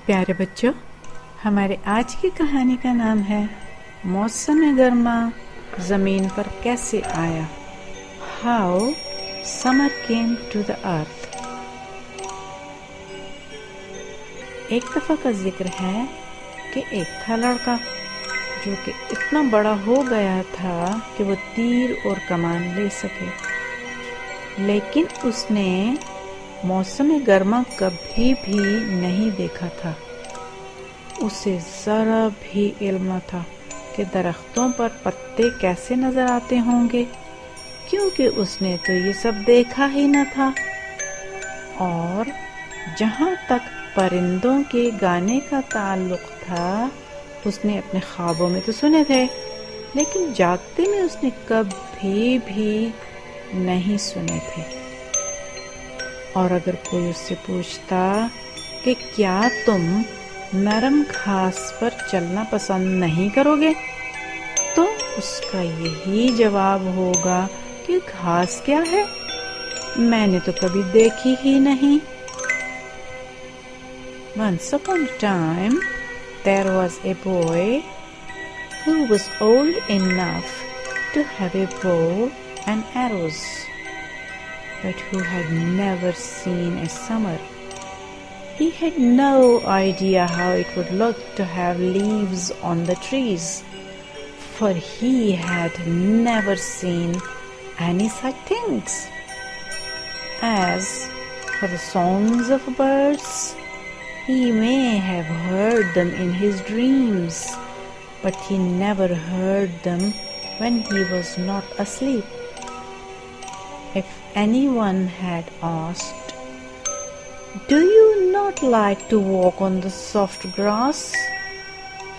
प्यारे बच्चों, हमारे आज की कहानी का नाम है मौसम गरमा जमीन पर कैसे आया। How summer came to the earth. एक दफा का जिक्र है कि एक था लड़का जो कि इतना बड़ा हो गया था कि वो तीर और कमान ले सके, लेकिन उसने मौसम गर्मा कभी भी नहीं देखा था। उसे जरा भी इल्म न था कि दरख्तों पर पत्ते कैसे नजर आते होंगे, क्योंकि उसने तो ये सब देखा ही न था। और जहाँ तक परिंदों के गाने का ताल्लुक था, उसने अपने ख्वाबों में तो सुने थे, लेकिन जागते में उसने कभी भी नहीं सुने थे। और अगर कोई उससे पूछता कि क्या तुम नरम घास पर चलना पसंद नहीं करोगे, तो उसका यही जवाब होगा कि घास क्या है, मैंने तो कभी देखी ही नहीं। Once upon a time, there was a boy who was old enough to have a bow and arrows, but who had never seen a summer. He had no idea how it would look to have leaves on the trees, for he had never seen any such things. As for the songs of birds, he may have heard them in his dreams, but he never heard them when he was not asleep. If anyone had asked, "Do you not like to walk on the soft grass?"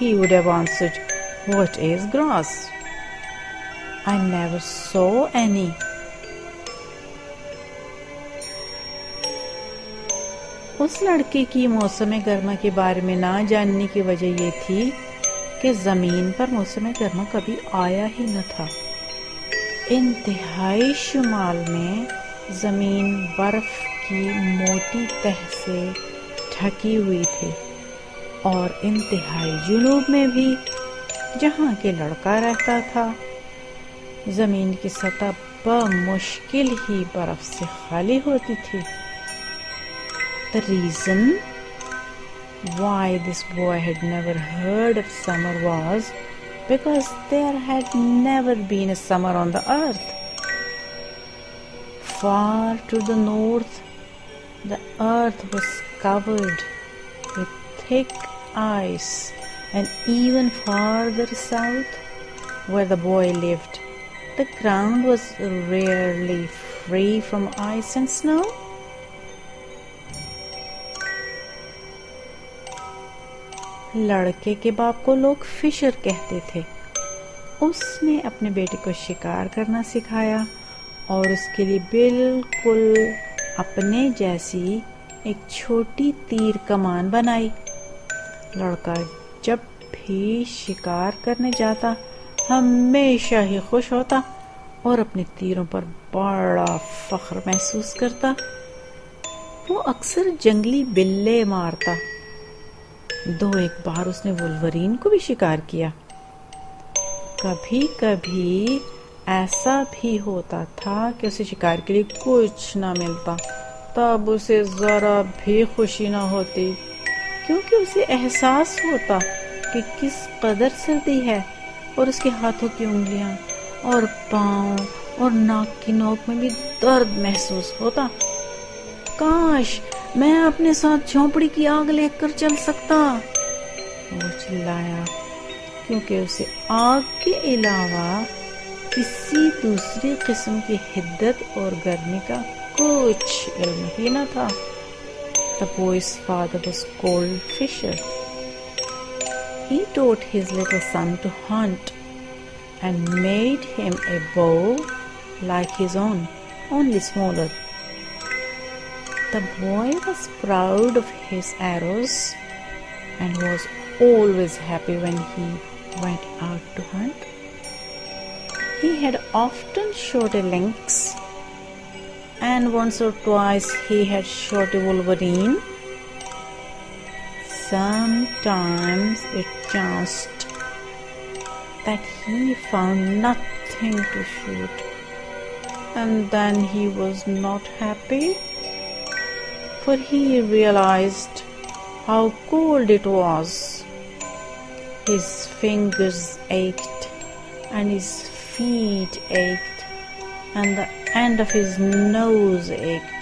he would have answered, "What is grass? I never saw any." उस लड़के की मौसम गर्मा के बारे में ना जानने की वजह ये थी कि जमीन पर मौसम गर्मा कभी आया ही न था। इंतहाई शुमाल में जमीन बर्फ की मोटी तह से ढकी हुई थी, और इंतहाई जुनूब में भी, जहाँ के लड़का रहता था, जमीन की सतह बमुश्किल ही बर्फ से खाली होती थी। The reason why this boy had never heard of summer was because there had never been a summer on the earth. Far to the north, the earth was covered with thick ice, and even farther south, where the boy lived, the ground was rarely free from ice and snow. लड़के के बाप को लोग Fisher कहते थे। उसने अपने बेटे को शिकार करना सिखाया और उसके लिए बिल्कुल अपने जैसी एक छोटी तीर कमान बनाई। लड़का जब भी शिकार करने जाता हमेशा ही खुश होता और अपने तीरों पर बड़ा फख्र महसूस करता। वो अक्सर जंगली बिल्ले मारता। एक बार उसने वुल्वरीन को भी शिकार किया। कभी कभी ऐसा भी होता था कि उसे शिकार के लिए कुछ ना मिलता, तब उसे जरा भी खुशी ना होती, क्योंकि उसे एहसास होता कि किस कदर सर्दी है, और उसके हाथों की उंगलियां और पांव और नाक की नोक में भी दर्द महसूस होता। काश मैं अपने साथ झोंपड़ी की आग लेकर चल सकता, वो चिल्लाया, क्योंकि उसे आग के अलावा किसी दूसरी किस्म की हिद्दत और गर्मी का कुछ इल्म ही न था। The boy's father was called Fisher. He taught his little son to hunt and made him a bow like his own, only smaller. The boy was proud of his arrows and was always happy when he went out to hunt. He had often shot a lynx, and once or twice he had shot a wolverine. Sometimes it chanced that he found nothing to shoot, and then he was not happy, for he realized how cold it was. His fingers ached, and his feet ached, and the end of his nose ached.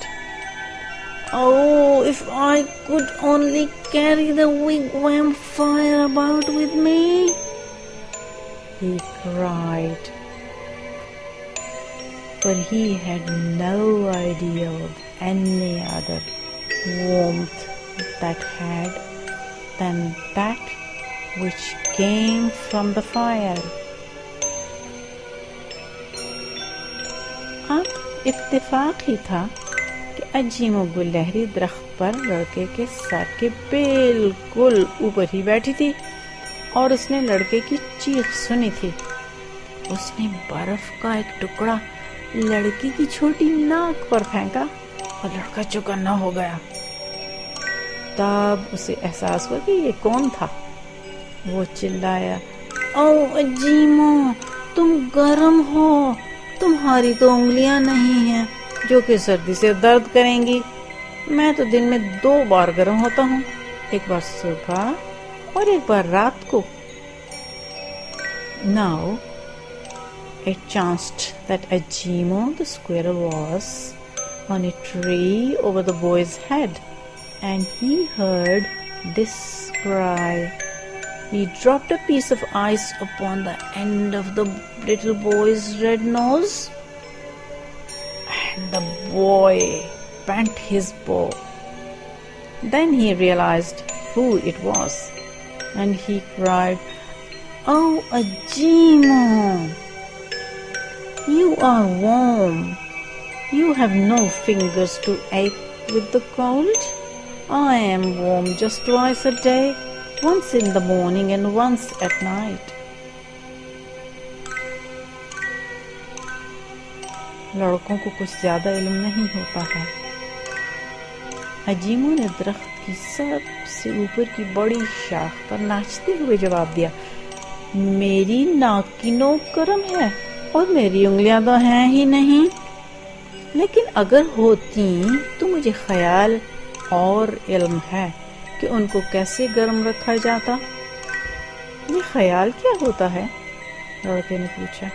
Oh, if I could only carry the wigwam fire about with me, he cried. For he had no idea of any other warmth than that which came from the fire. अब इत्तेफाक ही था कि अजीमो गुलहरी दरख्त पर लड़के के sir के बिल्कुल ऊपर ही बैठी थी और उसने लड़के की चीख सुनी थी। उसने बर्फ का एक टुकड़ा लड़की की छोटी नाक पर फेंका और लड़का चौकन्ना हो गया। तब उसे एहसास हुआ कि ये कौन था। वो चिल्लाया, ओ अजीमो, तुम गर्म हो, तुम्हारी तो उंगलियां नहीं हैं जो कि सर्दी से दर्द करेंगी। मैं तो दिन में 2 बार गर्म होता हूँ, एक बार सुबह और एक बार रात को। Now it chanced that Ajimo the squirrel was on a tree over the boy's head, and he heard this cry. He dropped a piece of ice upon the end of the little boy's red nose, and the boy bent his bow. Then he realized who it was, and he cried, "Oh, Ajimo, you are warm. You have no fingers to ache with the cold. I am warm just twice a day, once in the morning and once at night." लड़कों को कुछ ज्यादा इल्म नहीं होता है। अजीमो ने दरख्त की सबसे ऊपर की बड़ी शाख पर नाचते हुए जवाब दिया, मेरी नाक की नोक गर्म है और मेरी उंगलियां तो हैं ही नहीं, लेकिन अगर होती तो मुझे ख्याल और इल्म है कि उनको कैसे गर्म रखा जाता। ये ख्याल क्या होता है? लड़के ने पूछा।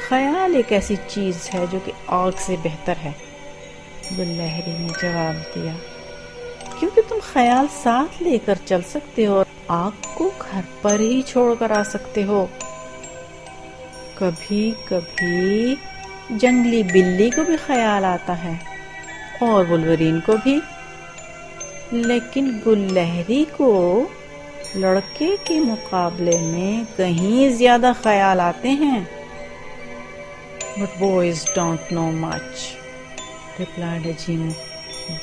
ख्याल एक ऐसी चीज है जो कि आग से बेहतर है, गुललहरी ने जवाब दिया, क्योंकि तुम ख्याल साथ लेकर चल सकते हो और आग को घर पर ही छोड़कर आ सकते हो। कभी कभी जंगली बिल्ली को भी ख्याल आता है और वुल्वरीन को भी, लेकिन गुललहरी को लड़के के मुकाबले में कहीं ज्यादा ख्याल आते हैं। But boys don't know much, replied Ajimo,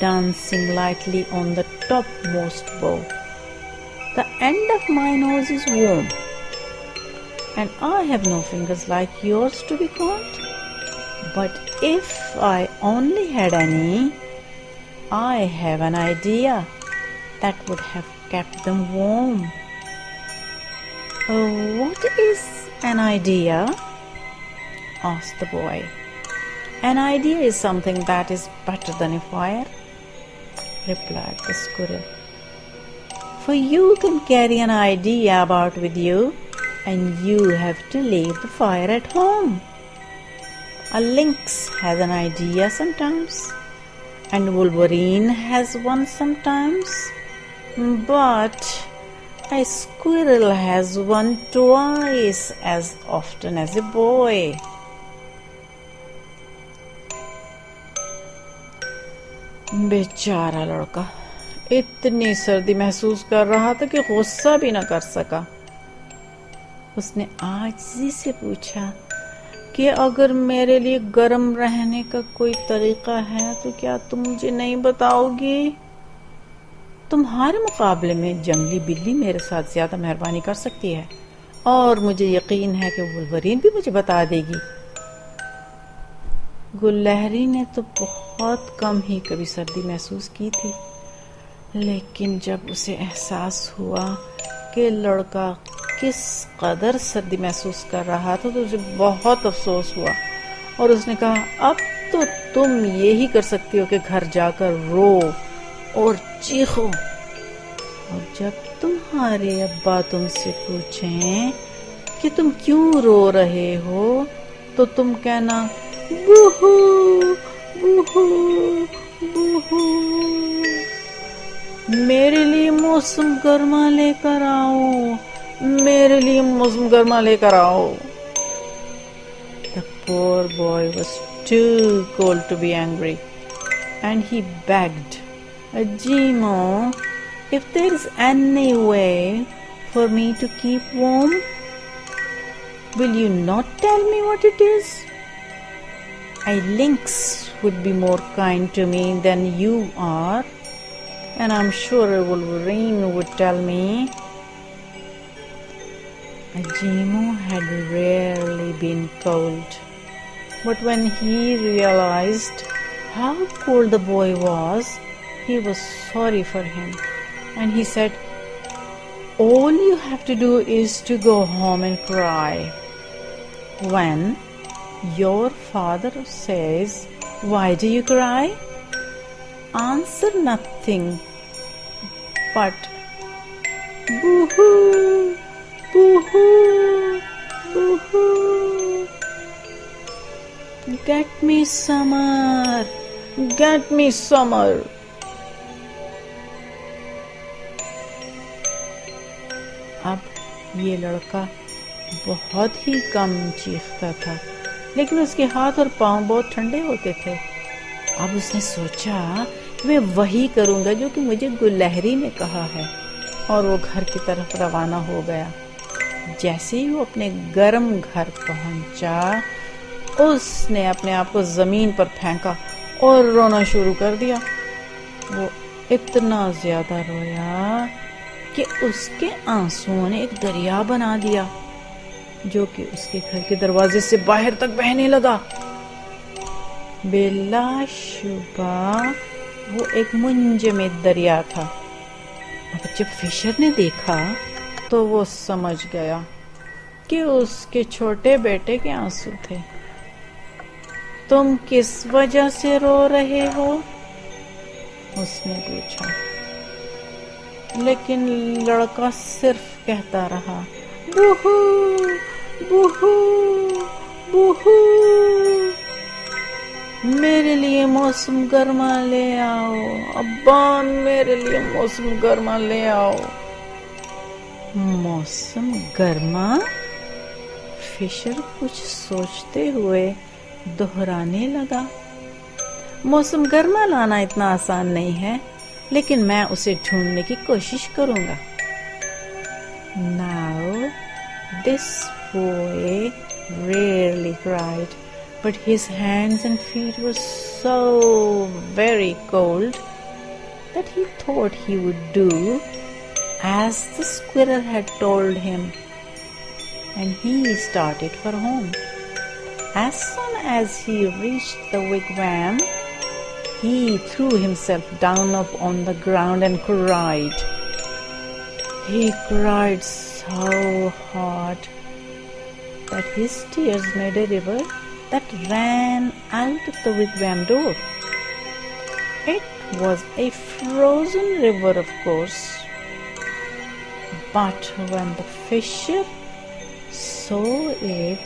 dancing lightly on the topmost bow. The end of my nose is warm, and I have no fingers like yours to be caught. But if I only had any, I have an idea that would have kept them warm. What is an idea? Asked the boy. An idea is something that is better than a fire, replied the squirrel. For you can carry an idea about with you, and you have to leave the fire at home. A lynx has an idea sometimes, and Wolverine has one sometimes, but a squirrel has one twice as often as a boy. बेचारा लड़का इतनी सर्दी महसूस कर रहा था कि गुस्सा भी न कर सका। उसने आजिज़ी से पूछा कि अगर मेरे लिए गर्म रहने का कोई तरीका है तो क्या तुम मुझे नहीं बताओगी? तुम्हारे मुकाबले में जंगली बिल्ली मेरे साथ ज्यादा मेहरबानी कर सकती है और मुझे यकीन है कि वुल्वरीन भी मुझे बता देगी। गुललहरी ने तो बहुत कम ही कभी सर्दी महसूस की थी, लेकिन जब उसे एहसास हुआ कि लड़का किस कदर सर्दी महसूस कर रहा था तो उसे बहुत अफसोस हुआ और उसने कहा, अब तो तुम ये ही कर सकती हो कि घर जाकर रो और चीखो, और जब तुम्हारे अब्बा तुमसे पूछें कि तुम क्यों रो रहे हो तो तुम कहना, बूहू बूहू बूहू, मेरे लिए मौसम गर्मा लेकर आओ, मेरे लिए मौसम गर्मा लेकर आओ। The poor boy was too cold to be angry, and he begged, Jimo, if there is any way for me to keep warm, will you not tell me what it is? A lynx would be more kind to me than you are, and I'm sure a wolverine would tell me. Jimo had rarely been cold, but when he realized how cold the boy was, he was sorry for him, and he said, all you have to do is to go home and cry. When your father says, why do you cry? Answer nothing but, boo-hoo, boo-hoo, boo-hoo. Get me summer, get me summer. अब ये लड़का बहुत ही कम चीखता था, लेकिन उसके हाथ और पांव बहुत ठंडे होते थे। अब उसने सोचा मैं वही करूंगा जो कि मुझे गुलहरी ने कहा है, और वो घर की तरफ रवाना हो गया। जैसे ही वो अपने गर्म घर पहुंचा, उसने अपने आप को जमीन पर फेंका और रोना शुरू कर दिया। वो इतना ज्यादा रोया कि उसके आंसुओं ने एक दरिया बना दिया, जो कि उसके घर के दरवाजे से बाहर तक बहने लगा। बिलाशुबा वो एक मुंजमद दरिया था। अब जब फिशर ने देखा तो वो समझ गया कि उसके छोटे बेटे के आंसू थे। तुम किस वजह से रो रहे हो? उसने पूछा, लेकिन लड़का सिर्फ कहता रहा, बूहू बूहू बूहू, मेरे लिए मौसम गर्मा ले आओ, अब्बा मेरे लिए मौसम गर्मा ले आओ। मौसम गर्मा? फिशर कुछ सोचते हुए दोहराने लगा, मौसम गर्मा लाना इतना आसान नहीं है, लेकिन मैं उसे ढूंढने की कोशिश करूंगा। Now this boy rarely cried, but his hands and feet were so very cold that he thought he would do as the squirrel had told him, and he started for home. As soon as he reached the wigwam, he threw himself down on the ground and cried. He cried so hard that his tears made a river that ran out of the wigwam door. It was a frozen river, of course. But when the fisher saw it,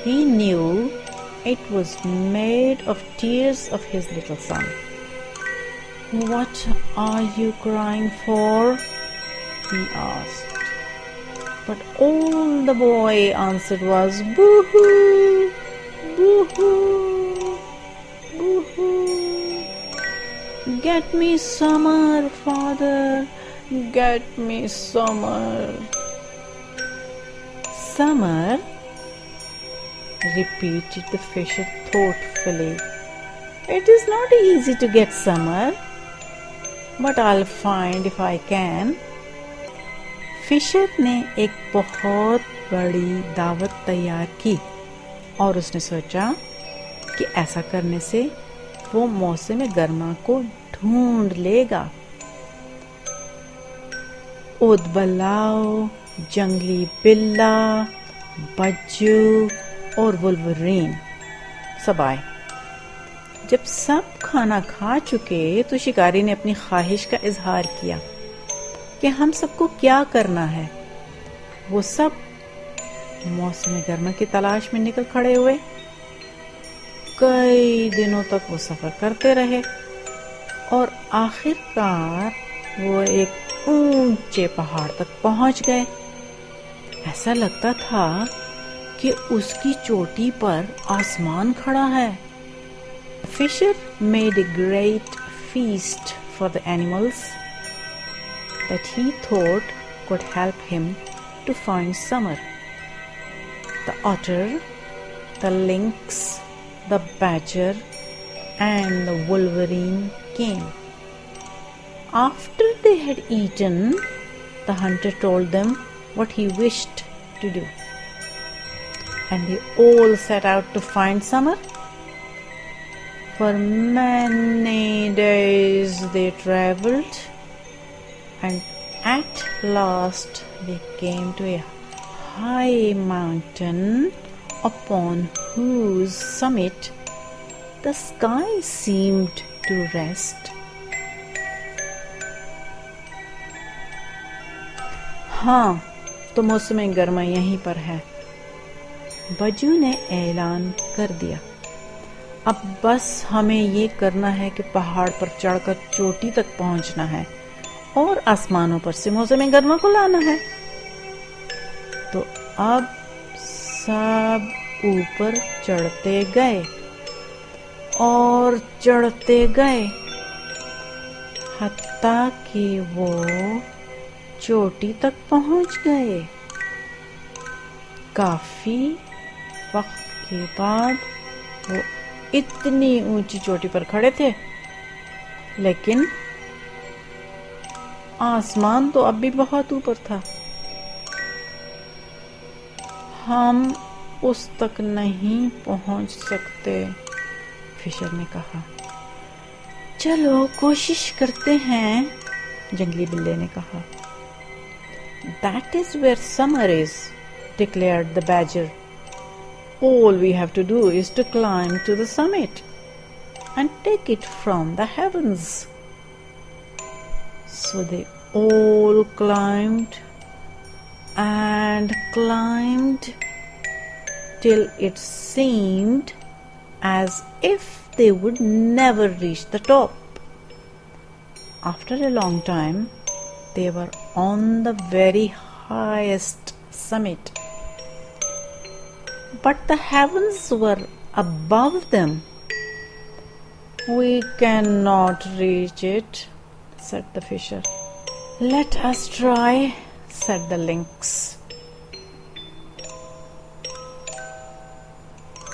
he knew it was made of tears of his little son. What are you crying for? He asked. But all the boy answered was, boo-hoo, boo-hoo, boo-hoo. Get me summer, father, get me summer. Summer? Repeated the fisher thoughtfully. It is not easy to get summer, but I'll find if I can. Fisher ने एक बहुत बड़ी दावत तैयार की और उसने सोचा कि ऐसा करने से वो मौसम गर्मा को ढूंढ लेगा। ऊदबलाव, जंगली बिल्ला, बज्जू और वुल्वरीन सब आए। जब सब खाना खा चुके तो शिकारी ने अपनी ख्वाहिश का इजहार किया कि हम सबको क्या करना है। वो सब मौसम गर्मा की तलाश में निकल खड़े हुए। कई दिनों तक वो सफर करते रहे और आखिरकार वो एक ऊंचे पहाड़ तक पहुंच गए। ऐसा लगता था कि उसकी चोटी पर आसमान खड़ा है। Fisher made a great feast for the animals that he thought could help him to find summer. The otter, the lynx, the badger, and the wolverine came. After they had eaten, the hunter told them what he wished to do, and they all set out to find summer. For many days they traveled, and at last they came to a high mountain upon whose summit the sky seemed to rest. हाँ, तो मौसम गर्मा यहीं पर है। बज्जू ने ऐलान कर दिया, अब बस हमें ये करना है कि पहाड़ पर चढ़कर चोटी तक पहुंचना है और आसमानों पर से मौसम गर्मा को लाना है। तो अब सब ऊपर चढ़ते गए और चढ़ते गए, हत्ता कि वो चोटी तक पहुंच गए। काफी वक्त के बाद वो इतनी ऊंची चोटी पर खड़े थे, लेकिन आसमान तो अब भी बहुत ऊपर था। हम उस तक नहीं पहुंच सकते, फिशर ने कहा। चलो कोशिश करते हैं, जंगली बिल्ले ने कहा। That is where summer is, declared the badger. All we have to do is to climb to the summit and take it from the heavens. So they all climbed and climbed till it seemed as if they would never reach the top. After a long time, they were on the very highest summit. But the heavens were above them. We cannot reach it, said the fisher. Let us try, said the lynx.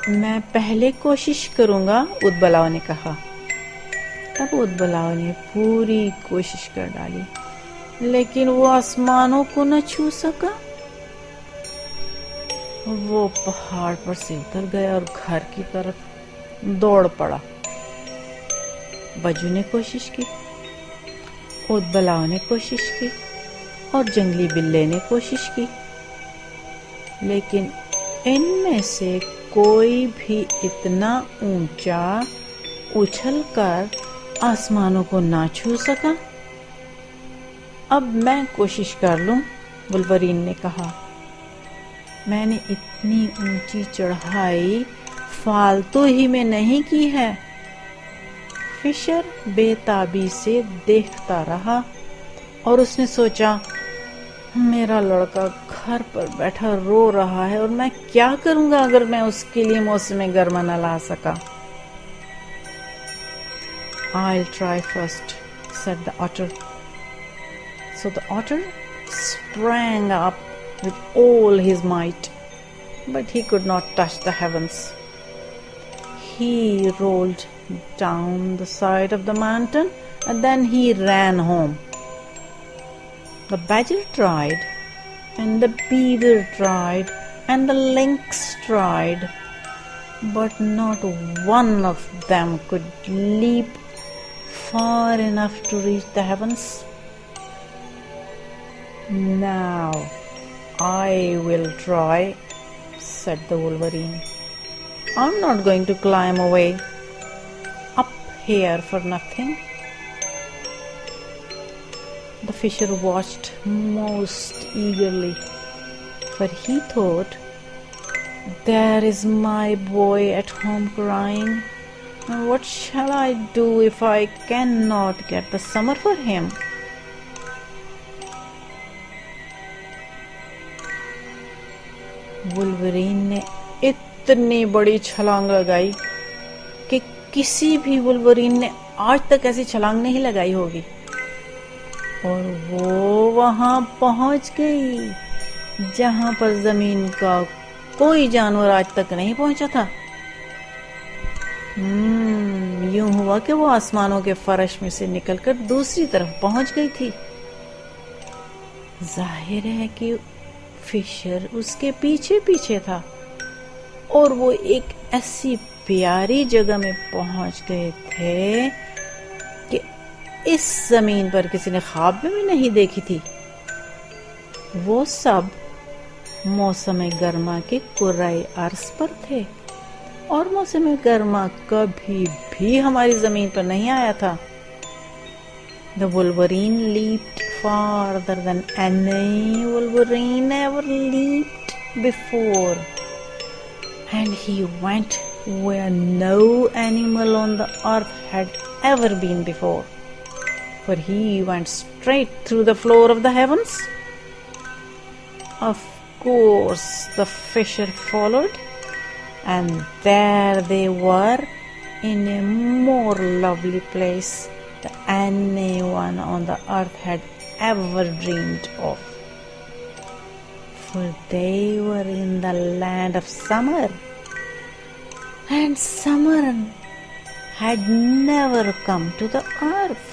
मैं पहले कोशिश करूंगा, ऊदबलाव ने कहा। तब ऊदबलाव ने पूरी कोशिश कर डाली, लेकिन वो आसमानों को न छू सका। वो पहाड़ पर से उतर गया और घर की तरफ दौड़ पड़ा। बज्जू ने कोशिश की, ऊदबलाव ने कोशिश की और जंगली बिल्ले ने कोशिश की, लेकिन इनमें से कोई भी इतना ऊंचा उछलकर आसमानों को ना छू सका। अब मैं कोशिश कर लूं, वुल्वरीन ने कहा। मैंने इतनी ऊंची चढ़ाई फालतू ही में नहीं की है। फिशर बेताबी से देखता रहा और उसने सोचा, मेरा लड़का घर पर बैठा रो रहा है और मैं क्या करूंगा अगर मैं उसके लिए मौसम गर्मा न ला सका। I'll try first, said the otter. So the otter sprang up with all his might, but he could not touch the heavens. He rolled down the side of the mountain and then he ran home. The badger tried, and the beaver tried, and the lynx tried, but not one of them could leap far enough to reach the heavens. Now I will try, said the Wolverine. I'm not going to climb away up here for nothing. The fisher watched most eagerly, for he thought, there is my boy at home crying. And what shall I do if I cannot get the summer for him? Wolverine ने इतनी बड़ी छलांग लगाई कि किसी भी Wolverine ने आज तक ऐसी छलांग नहीं लगाई होगी, और वो वहां पहुंच गई जहां पर जमीन का कोई जानवर आज तक नहीं पहुंचा था। यूं हुआ कि वो आसमानों के फर्श में से निकलकर दूसरी तरफ पहुंच गई थी। जाहिर है कि फिशर उसके पीछे पीछे था, और वो एक ऐसी प्यारी जगह में पहुंच गए थे कि इस जमीन पर किसी ने ख्वाब में भी नहीं देखी थी। वो सब मौसम गरमा के कुर्राए अर्श पर थे, और मौसम गरमा कभी भी हमारी जमीन पर नहीं आया था। The Wolverine leaped farther than any Wolverine ever leaped before, and he went where no animal on the earth had ever been before, for he went straight through the floor of the heavens. Of course, the fisher followed, and there they were in a more lovely place than anyone on the earth had ever dreamed of. For they were in the land of summer, and summer had never come to the earth.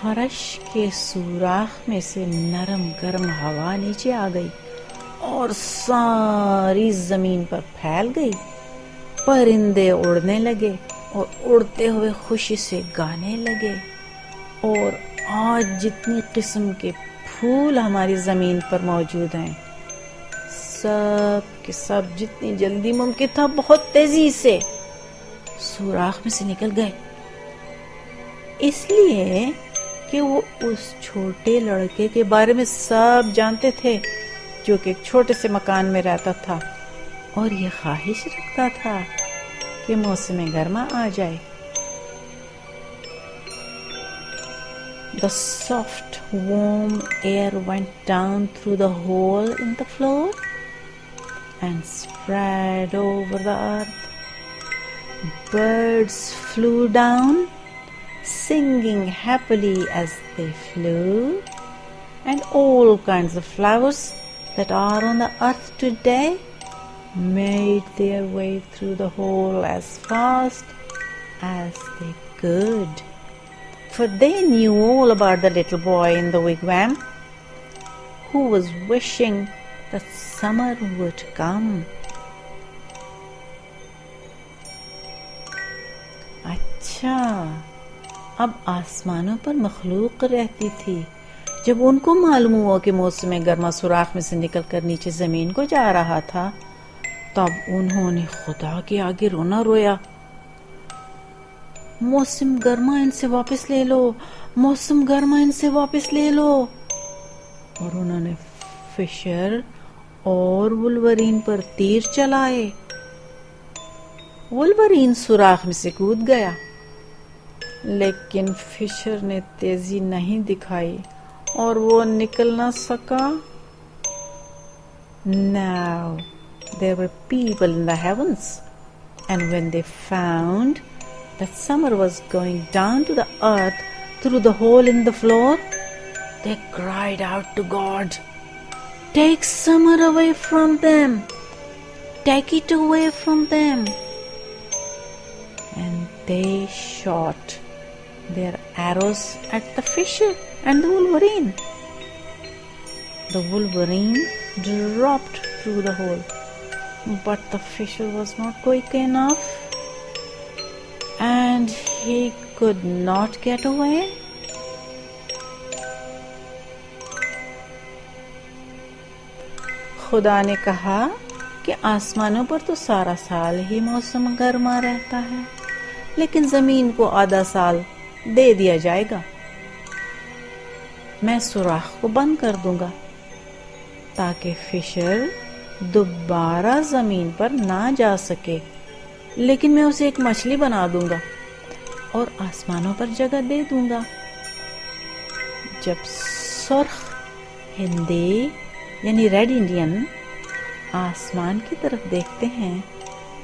फर्श के सुराख में से नरम गर्म हवा नीचे आ गई और सारी जमीन पर फैल गई। परिंदे उड़ने लगे और उड़ते हुए खुशी से गाने लगे, और आज जितनी किस्म के फूल हमारी जमीन पर मौजूद हैं, सब के सब जितनी जल्दी मुमकिन था बहुत तेजी से सुराख में से निकल गए, इसलिए कि वो उस छोटे लड़के के बारे में सब जानते थे जो कि एक छोटे से मकान में रहता था और ये ख्वाहिश रखता था कि मौसम गर्मा आ जाए। The soft warm air went down through the hole in the floor and spread over the earth. Birds flew down, singing happily as they flew, and all kinds of flowers that are on the earth today made their way through the hole as fast as they could, for they knew all about the little boy in the wigwam who was wishing that summer would come. अच्छा, अब आसमानों पर मखलूक रहती थी। जब उनको मालूम हुआ कि मौसम गर्मा सुराख में से निकलकर नीचे जमीन को जा रहा था, तब उन्होंने खुदा के आगे रोना रोया, मौसम गर्मा इनसे वापस ले लो, मौसम गर्मा इनसे वापस ले लो। और उन्होंने फिशर और वुल्वरीन पर तीर चलाए। वुल्वरीन सुराख में से कूद गया, लेकिन फिशर ने तेजी नहीं दिखाई और वो निकल ना सका। Now there were people in the heavens, and when they found that summer was going down to the earth through the hole in the floor, they cried out to God, "Take summer away from them! Take it away from them!" And they shot their arrows at the fisher and the Wolverine. The Wolverine dropped through the hole, but the fisher was not quick enough, and he could not get away? खुदा ने कहा कि आसमानों पर तो सारा साल ही मौसम गर्मा रहता है, लेकिन जमीन को आधा साल दे दिया जाएगा। मैं सुराख को बंद कर दूंगा ताकि फिशर दोबारा जमीन पर ना जा सके, लेकिन मैं उसे एक मछली बना दूंगा और आसमानों पर जगह दे दूंगा। जब सुर्ख हिंदी यानी रेड इंडियन आसमान की तरफ देखते हैं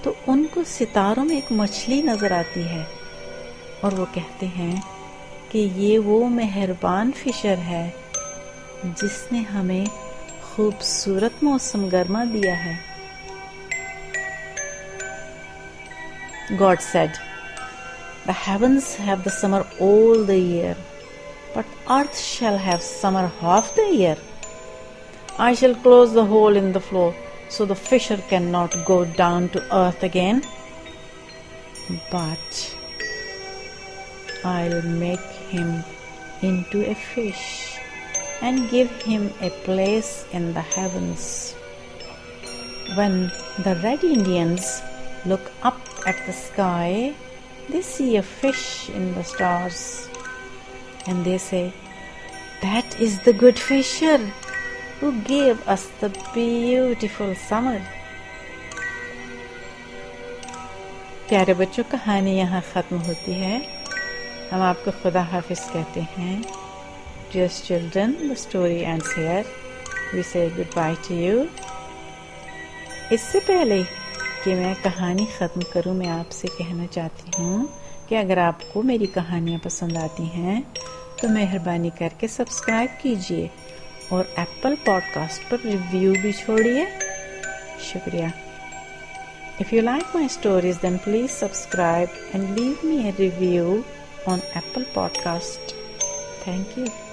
तो उनको सितारों में एक मछली नजर आती है और वो कहते हैं कि ये वो मेहरबान फिशर है जिसने हमें खूबसूरत मौसम गर्मा दिया है। God said, "The heavens have the summer all the year, but earth shall have summer half the year. I shall close the hole in the floor, so the fisher cannot go down to earth again. But I'll make him into a fish and give him a place in the heavens." When the Red Indians look up at the sky, they see a fish in the stars and they say, "That is the good fisher who gave us the beautiful summer." प्यारे बच्चों, कहानी यहाँ ख़त्म होती है। हम आपको खुदा हाफिज कहते हैं। Dear children, the story ends here. We say goodbye to you. इससे पहले कि मैं कहानी ख़त्म करूं, मैं आपसे कहना चाहती हूँ कि अगर आपको मेरी कहानियाँ पसंद आती हैं तो मेहरबानी करके सब्सक्राइब कीजिए और एप्पल पॉडकास्ट पर रिव्यू भी छोड़िए। शुक्रिया। If you like my stories, then please subscribe and leave me a review on Apple Podcast. Thank you.